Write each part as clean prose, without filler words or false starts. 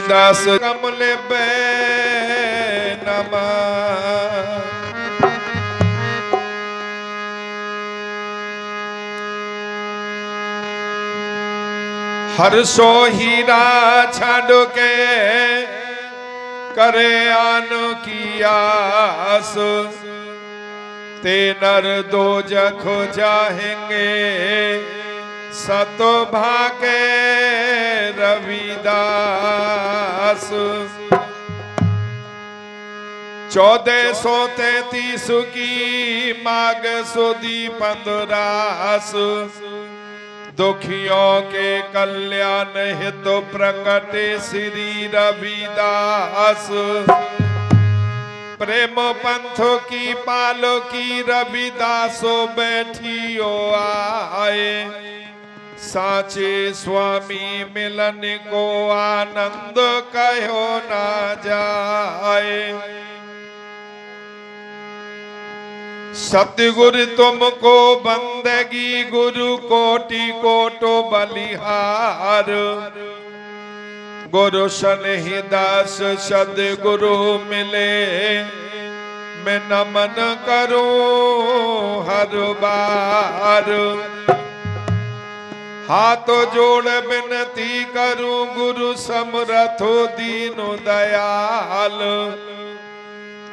रविदास कमले बे नमः। हर्षो हीरा छाड़ के करे आन की आस, ते नर दो जखो जाहेंगे सत भागे रविदास। 1433 की माघ सुदी 15 दुखियों के कल्याण हित प्रकटे श्री रविदास। प्रेम पंथ की पालो की रविदासो बैठियो आए, साचे स्वामी मिलन को आनंद कहो ना जाए। सतगुरु तुमको बंदगी गुरु कोटि कोटो बलिहार। गुरु सनेही दास सदगुरु मिले, मैं नमन करूं हर बार। हाथ जोड़ विनती करूं गुरु समरथो दीनो दयाल।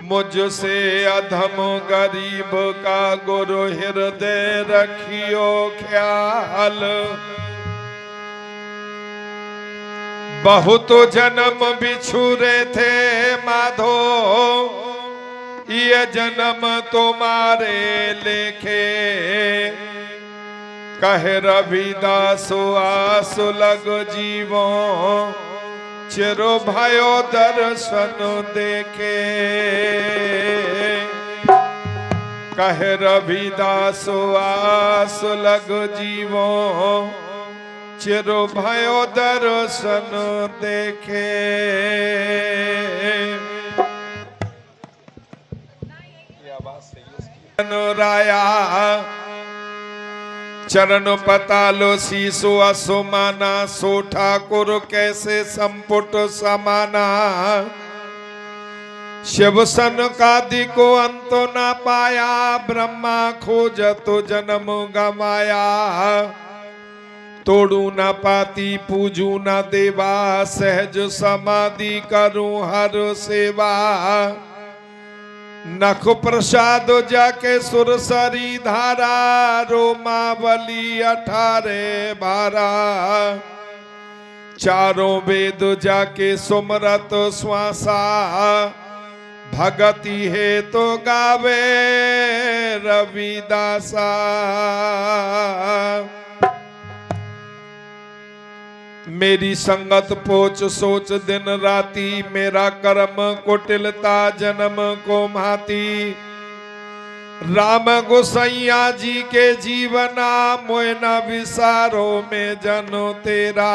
मुझसे अधम गरीब का गुरु हृदय रखियो ख्याल। बहुत जन्म बिछुरे थे माधो, ये जन्म तुम्हारे लेखे। कहे रविदास आस लग जीवो, चिरो भयो दर्शन देखे। कहे रविदास आस लग जीवो, चिरो भयो दर्शन देखे। राया चरण पतालो शीसो असुमाना, सो ठाकुर कैसे संपुट समाना। शिव सन कादि को अंत न पाया, ब्रह्मा खोजत जन्म गमाया। तोड़ू न पाती पूजू न देवा, सहज समाधि करूं हर सेवा। नख प्रसाद जाके सुरसरी धारा, रोमावली 18 बारा। चारों वेद जाके सुमरत श्वासा, भगति है तो गावे रविदासा। मेरी संगत पोच सोच दिन राती, मेरा कर्म कुटिलता जन्म को भांति। राम गोसैया जी के जीवना, मोयना विसारो में जनो तेरा।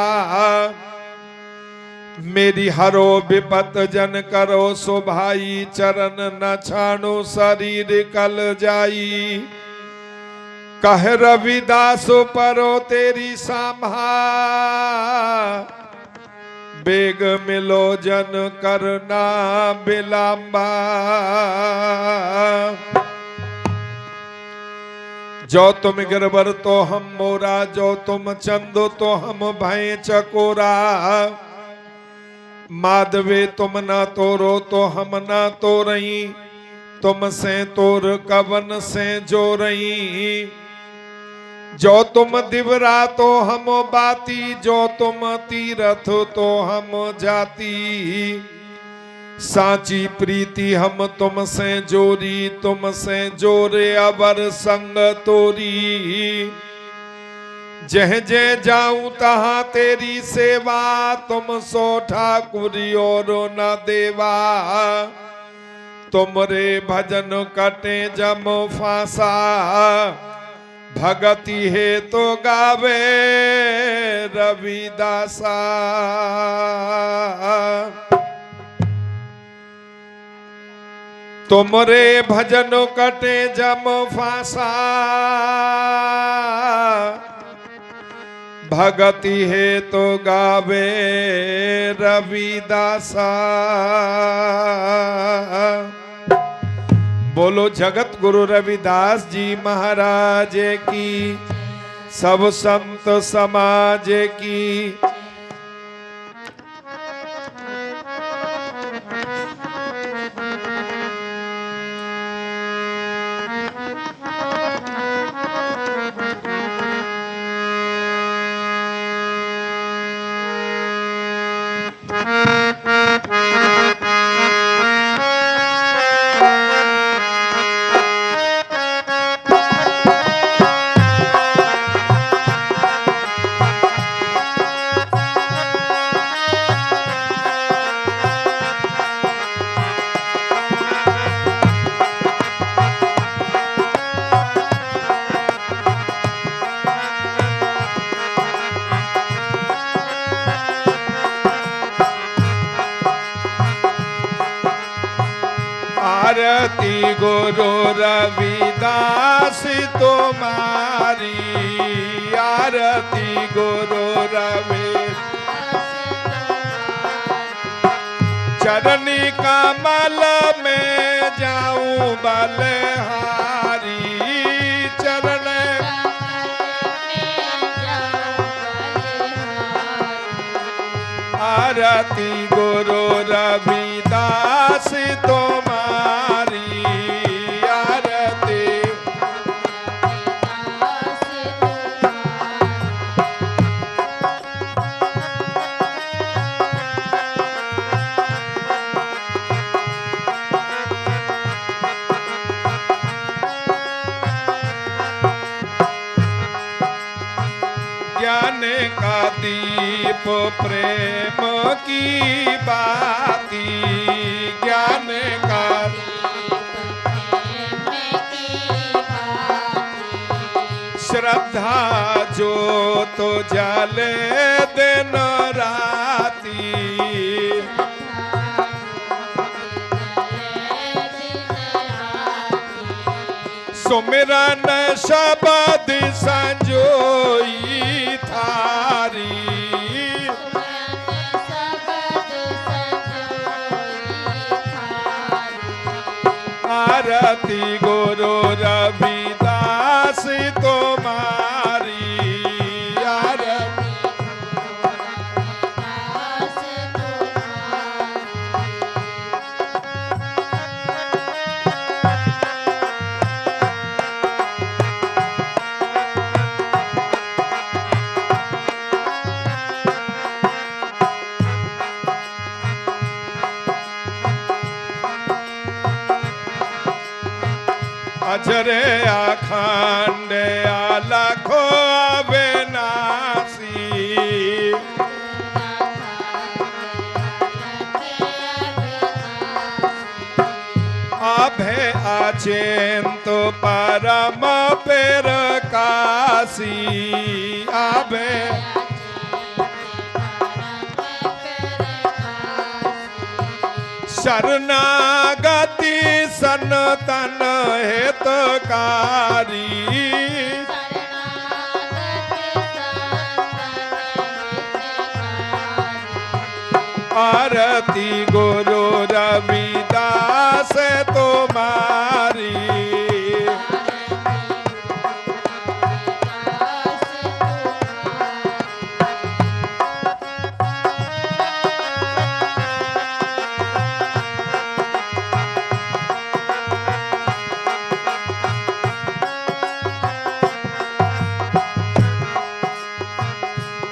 मेरी हरो विपत जन करो सो भाई, चरण न छाणो शरीर कल जाई। कह रविदास परो तेरी सांभा, बेग मिलो जन करना बिलाम्बा। जो तुम गिरवर तो हम मोरा, जो तुम चंदो तो हम भय चकोरा। माधवे तुम ना तोरो तो हम ना तो रही, तुम से तोर कवन से जो रही। जो तुम दिवरा तो हम बाती, जो तुम तीरथ तो हम जाती। साची प्रीति हम तुम से जोरी, तुम से जोरे अवर संग तोरी। जह जह जाऊं तहां तेरी सेवा, तुम सो ठाकुरी और न देवा। तुमरे भजन कटे जम फांसा, भगति है तो गावे रविदासा। तुमरे भजन कटे जम फांसा, भगति है तो गावे रविदासा। बोलो जगत गुरु रविदास जी महाराज की, सब संत समाज की। आरती गुरु रविदास तुम्हारी, आरती गुरु रविदास, चरनी कमल में जाऊं बलहारी, चरण आरती गुरु रविदास तुम्हारी, आरती ज्ञान का दीप प्रेम की बाती, ज्ञान का श्रद्धा जो तो जले दिन राती, सुमिरन शब्द संजोई थारी, आरती गुरु रविदास तुम्हारी, आरती अजरे अखंड अलखो अविनाशी, अभय अचिंत परम प्रकाशी, अभय शरणागति सनतन हितकारी, आरती गुरु रविदास तुम्हारी,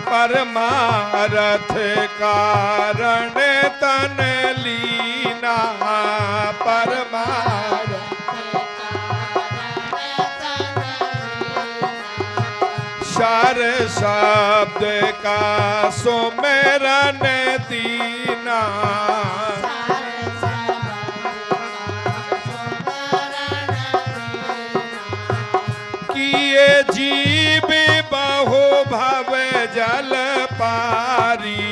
परमारथ कारण तन लीना, परमारथ शर शब्द का सुमिरन दीना, किए जीव बहु भव जल पारी,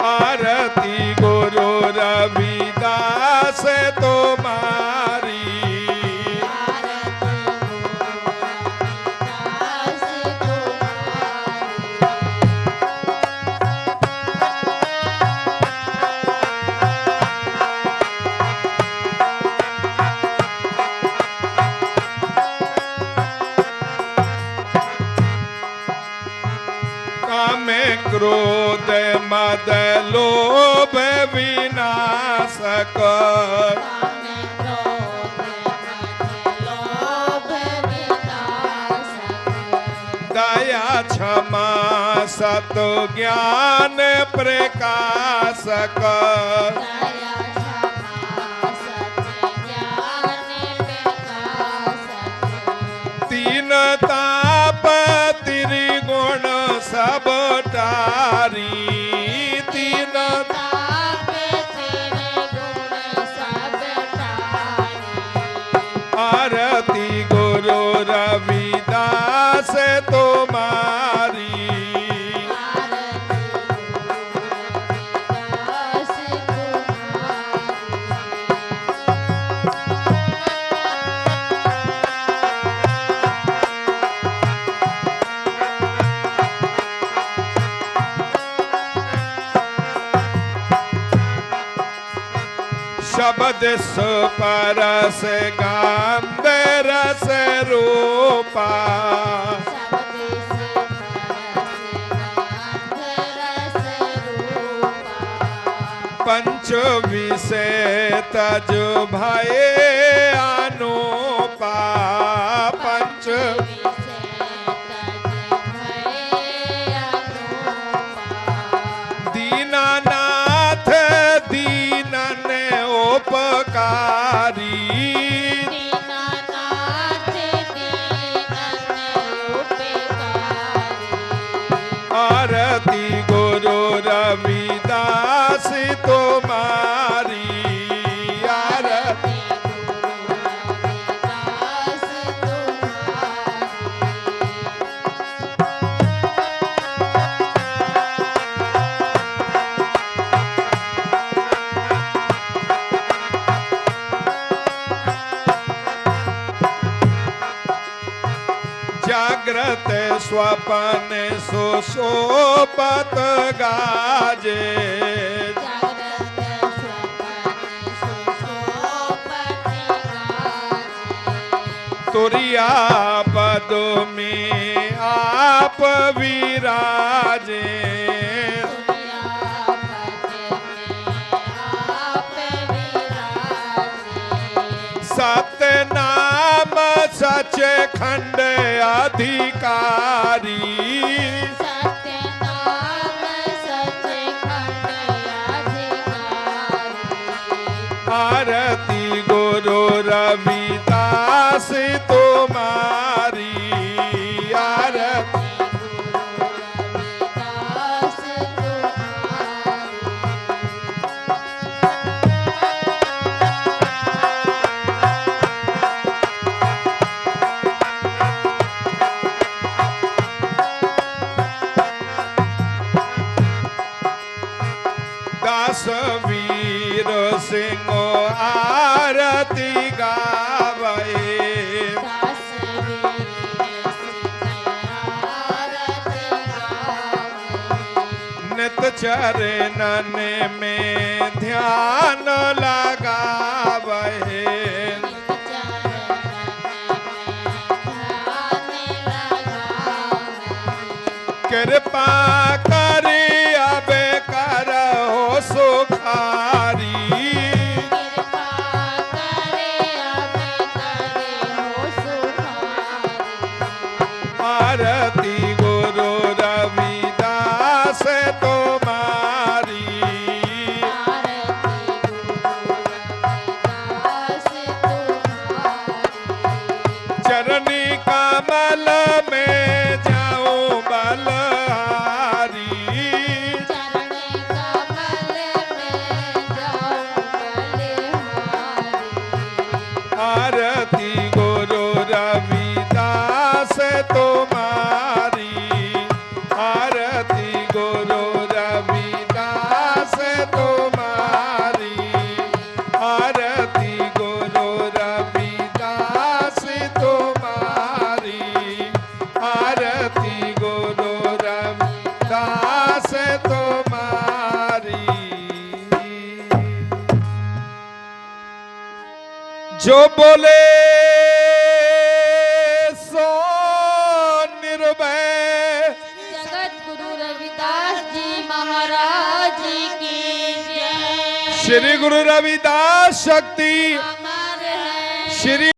आरती गुरु रविदास तुम्हारी, क्रोध मद लोभ विनाशक दया क्षमा सत ज्ञान प्रकाशक तीन ताप त्रिगुण सब टारी तीन आरती गुरु रविदास तुम्हारी शब्द परस गंध रस रूपा पंच विषय तज भय अनुपा पंच दीनानाथ दीनन उपकारी आरती गुरु रविदास तुम्हारी आरती जाग्रत स्वपन सुशोपत गाजे तुरिया पद में आप विराजे सतनाम सच खंड अधिकारी आरती गुरु रविदास तुम्हारी आरती दास वीर सिंह आरती गावे नित चरणन में ध्यान लगावे कृपा करे अब करहो सुखारी आरती गुरु रविदास तुम्हारी चरनी कमल में जाऊं बलहारी आरती गुरु रविदास तुम्हारी आरती गुरु रविदास तुम्हारी आरती गुरु रविदास तुम्हारी आरती गुरु रविदास तुम्हारी जो बोले सो निर्भय जगत गुरु रविदास श्री गुरु रविदास शक्ति अमर है श्री